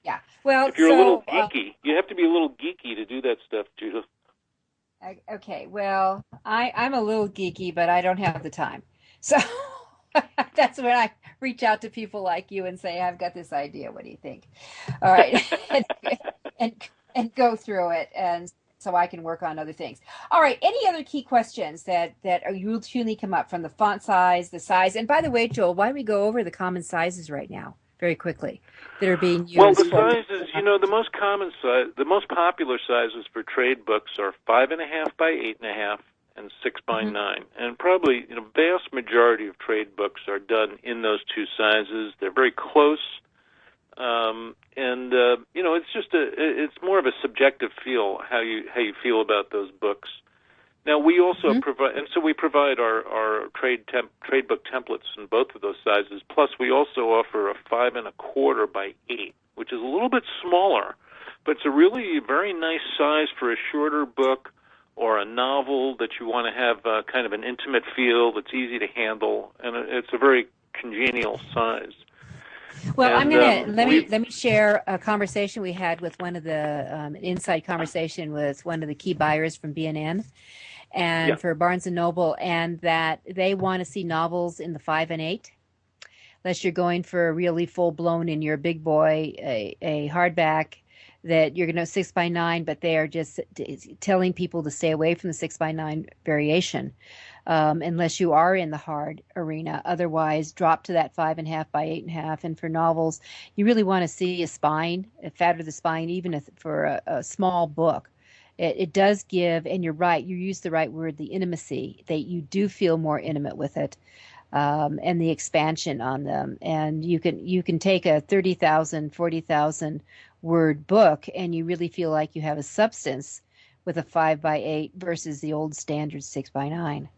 Yeah. Well, if you're a little geeky, you have to be a little geeky to do that stuff, Judith. Okay. Well, I'm a little geeky, but I don't have the time. So that's when I reach out to people like you and say, I've got this idea. What do you think? All right. and go through it, and so I can work on other things. All right. Any other key questions that routinely come up from the font size, the size? And by the way, Joel, why don't we go over the common sizes right now very quickly that are being used? Well, the sizes, the most common size, the most popular sizes for trade books are 5.5 by 8.5 and 6 by 9. And probably, vast majority of trade books are done in those two sizes. They're very close. It's just it's more of a subjective feel how you feel about those books. Now we also provide our trade book templates in both of those sizes. Plus we also offer a 5.25 by 8, which is a little bit smaller, but it's a really very nice size for a shorter book or a novel that you want to have kind of an intimate feel that's easy to handle, and it's a very congenial size. Well, I'm gonna let me share a conversation we had with one of the an inside conversation with one of the key buyers from B&N and for Barnes and Noble, and that they want to see novels in the 5 and 8, unless you're going for a really full blown in your big boy a hardback. that you're going to 6x9, but they are just telling people to stay away from the 6x9 variation unless you are in the hard arena. Otherwise, drop to that 5.5 by 8.5. And for novels, you really want to see a spine, fatter the spine, even for a small book. It does give, and you're right, you used the right word, the intimacy, that you do feel more intimate with it. And the expansion on them. And you can take a 30,000, 40,000 word book and you really feel like you have a substance with a 5x8 versus the old standard 6x9.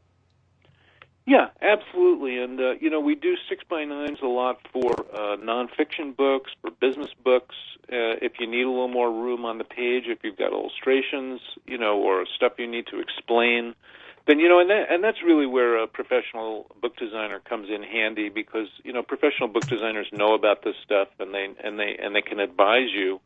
Yeah, absolutely. And, we do 6x9s a lot for nonfiction books, for business books. If you need a little more room on the page, if you've got illustrations, or stuff you need to explain, then, and that's really where a professional book designer comes in handy, because, professional book designers know about this stuff, and they can advise you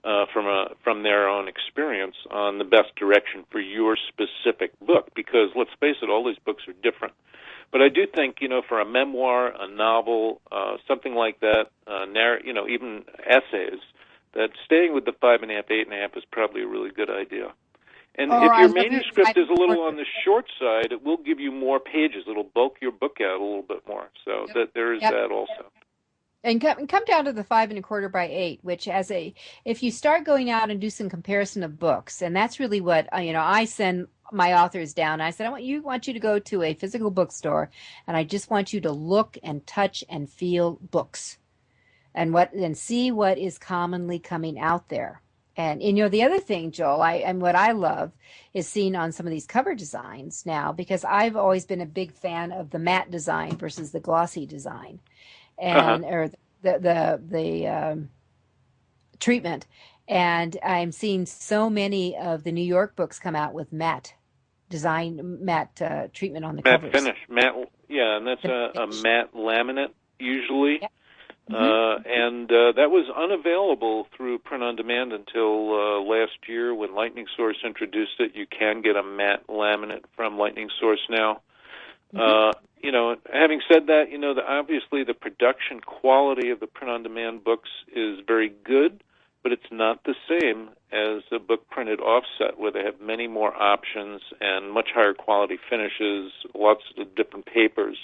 from their own experience on the best direction for your specific book. Because let's face it, all these books are different. But I do think, for a memoir, a novel, something like that, even essays, that staying with the 5.5, 8.5 is probably a really good idea. And if your manuscript is a little on the short side, it will give you more pages. It'll bulk your book out a little bit more. So that there is that also. And come down to the 5.25 by 8, which if you start going out and do some comparison of books, and that's really what I send my authors down. I said, I want you to go to a physical bookstore, and I just want you to look and touch and feel books, and see what is commonly coming out there. And the other thing, Joel, what I love is seeing on some of these cover designs now, because I've always been a big fan of the matte design versus the glossy design, or the treatment. And I'm seeing so many of the New York books come out with matte design, matte treatment on the covers. Matte finish, matte, yeah, and that's a matte laminate usually. Yep. And that was unavailable through print on demand until last year when Lightning Source introduced it. You can get a matte laminate from Lightning Source now. Having said that, obviously the production quality of the print on demand books is very good, but it's not the same as a book printed offset, where they have many more options and much higher quality finishes, lots of different papers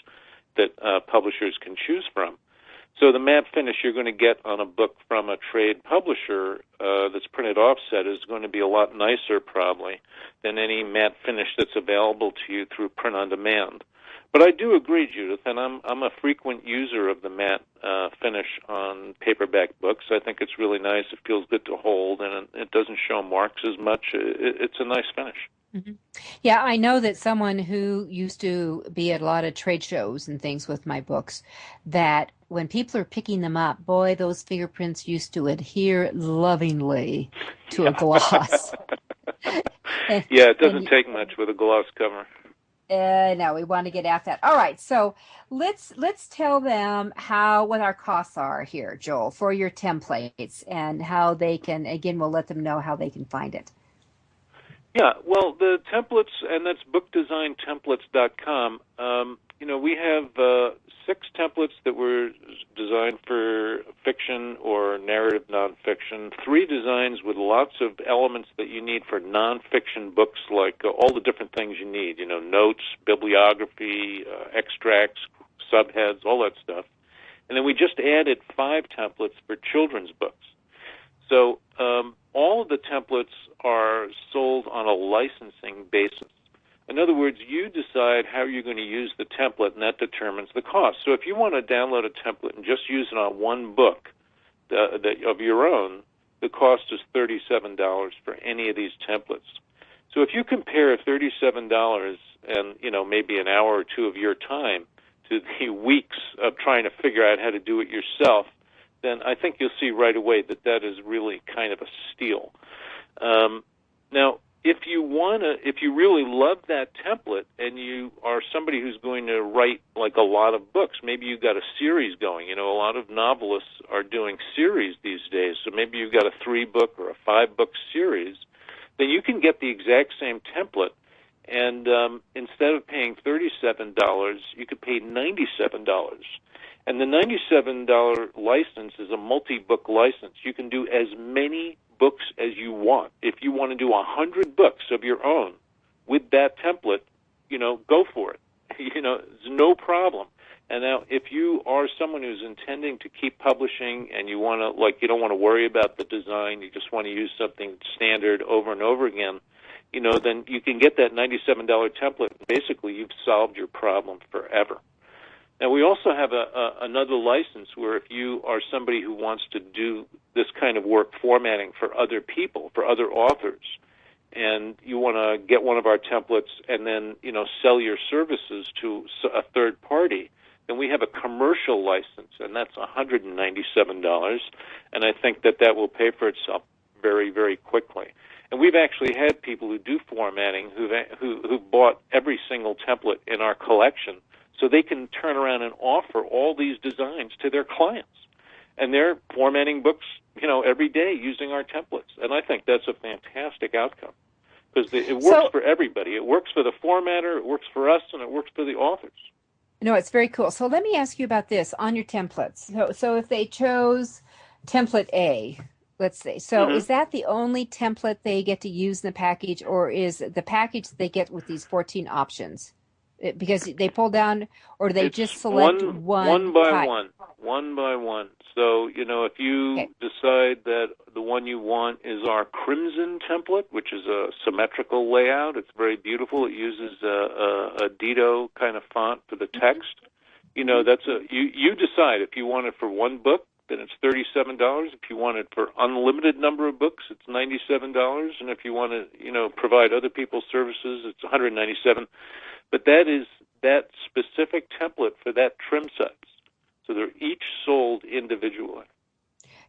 that publishers can choose from. So the matte finish you're going to get on a book from a trade publisher that's printed offset is going to be a lot nicer probably than any matte finish that's available to you through print on demand. But I do agree, Judith, and I'm a frequent user of the matte finish on paperback books. I think it's really nice. It feels good to hold, and it doesn't show marks as much. It's a nice finish. Mm-hmm. Yeah, I know that someone who used to be at a lot of trade shows and things with my books, that when people are picking them up, boy, those fingerprints used to adhere lovingly to a gloss. Yeah, it doesn't take much with a gloss cover. No, we want to get at that. All right, so let's tell them what our costs are here, Joel, for your templates, and how they can. Again, we'll let them know how they can find it. Yeah, well, the templates, and that's bookdesigntemplates.com. We have 6 templates that were designed for fiction or narrative nonfiction, 3 designs with lots of elements that you need for nonfiction books, like all the different things you need, notes, bibliography, extracts, subheads, all that stuff. And then we just added 5 templates for children's books. So all of the templates are sold on a licensing basis. In other words, you decide how you're going to use the template, and that determines the cost. So if you want to download a template and just use it on one book of your own, the cost is $37 for any of these templates. So if you compare $37 and, maybe an hour or 2 of your time to the weeks of trying to figure out how to do it yourself, then I think you'll see right away that is really kind of a steal. Now, if you really love that template and you are somebody who's going to write like a lot of books, maybe you've got a series going. A lot of novelists are doing series these days, so maybe you've got a 3-book or a 5-book series, then you can get the exact same template, and instead of paying $37, you could pay $97. And the $97 license is a multi-book license. You can do as many books as you want. If you want to do 100 books of your own with that template, go for it. It's no problem. And now, if you are someone who's intending to keep publishing and you want to, you don't want to worry about the design, you just want to use something standard over and over again, then you can get that $97 template. Basically, you've solved your problem forever. Now, we also have another license where if you are somebody who wants to do this kind of work formatting for other people, for other authors, and you want to get one of our templates and then, sell your services to a third party, then we have a commercial license, and that's $197, and I think that will pay for itself very, very quickly. And we've actually had people who do formatting who bought every single template in our collection so they can turn around and offer all these designs to their clients. And they're formatting books, every day using our templates. And I think that's a fantastic outcome because it works for everybody. It works for the formatter, it works for us, and it works for the authors. No, it's very cool. So let me ask you about this on your templates. So if they chose template A, let's say, is that the only template they get to use in the package, or is the package they get with these 14 options? Because they pull down, or do they just select one by one? So, if you decide that the one you want is our Crimson template, which is a symmetrical layout, it's very beautiful. It uses a Dito kind of font for the text. You decide if you want it for one book, then it's $37. If you want it for unlimited number of books, it's $97. And if you want to, provide other people's services, it's $197. But that is that specific template for that trim size. So they're each sold individually.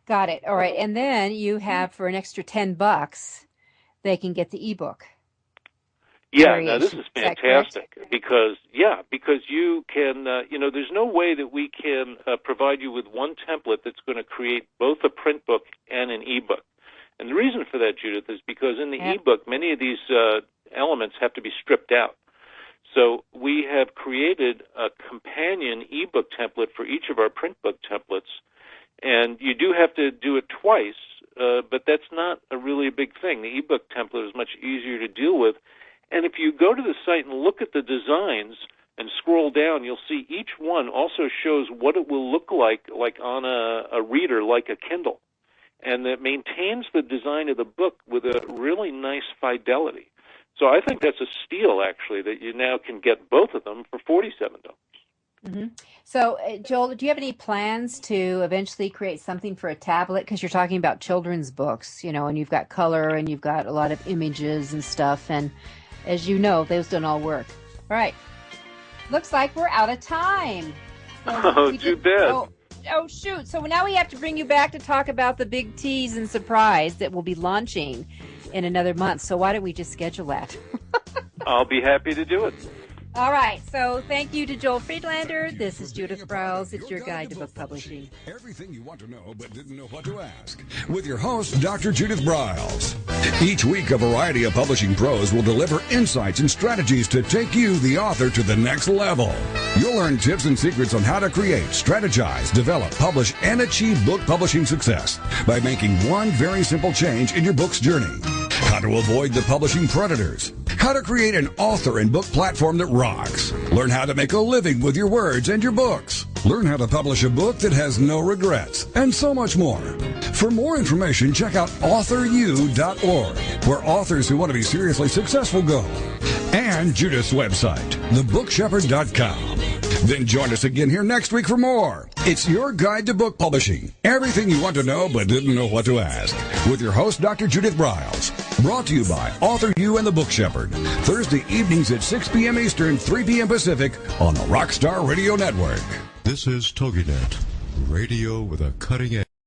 Got it. All right. And then you have, for an extra $10, they can get the ebook. Yeah, variation. Now this is fantastic because you can, there's no way that we can provide you with one template that's going to create both a print book and an ebook. And the reason for that, Judith, is because in the ebook, many of these elements have to be stripped out. So we have created a companion ebook template for each of our print book templates, and you do have to do it twice, but that's not a really big thing. The ebook template is much easier to deal with, and if you go to the site and look at the designs and scroll down, you'll see each one also shows what it will look like on a reader, like a Kindle, and it maintains the design of the book with a really nice fidelity. So I think that's a steal, actually, that you now can get both of them for $47. Mm-hmm. So, Joel, do you have any plans to eventually create something for a tablet? Because you're talking about children's books, and you've got color and you've got a lot of images and stuff. And as you know, those don't all work. All right. Looks like we're out of time. So too bad. Oh, shoot. So now we have to bring you back to talk about the big tease and surprise that will be launching in another month. So why don't we just schedule that? I'll be happy to do it. All right. So thank you to Joel Friedlander. This is Judith Briles. It's your guide to book publishing. Everything you want to know but didn't know what to ask. With your host, Dr. Judith Briles. Each week, a variety of publishing pros will deliver insights and strategies to take you, the author, to the next level. You'll learn tips and secrets on how to create, strategize, develop, publish, and achieve book publishing success by making one very simple change in your book's journey. How to avoid the publishing predators. How to create an author and book platform that rocks. Learn how to make a living with your words and your books. Learn how to publish a book that has no regrets, and so much more. For more information, check out authoru.org, where authors who want to be seriously successful go. And Judith's website, thebookshepherd.com. Then join us again here next week for more. It's your guide to book publishing. Everything you want to know but didn't know what to ask. With your host, Dr. Judith Briles. Brought to you by Author You and the Book Shepherd. Thursday evenings at 6 p.m. Eastern, 3 p.m. Pacific on the Rockstar Radio Network. This is TogiNet, radio with a cutting edge.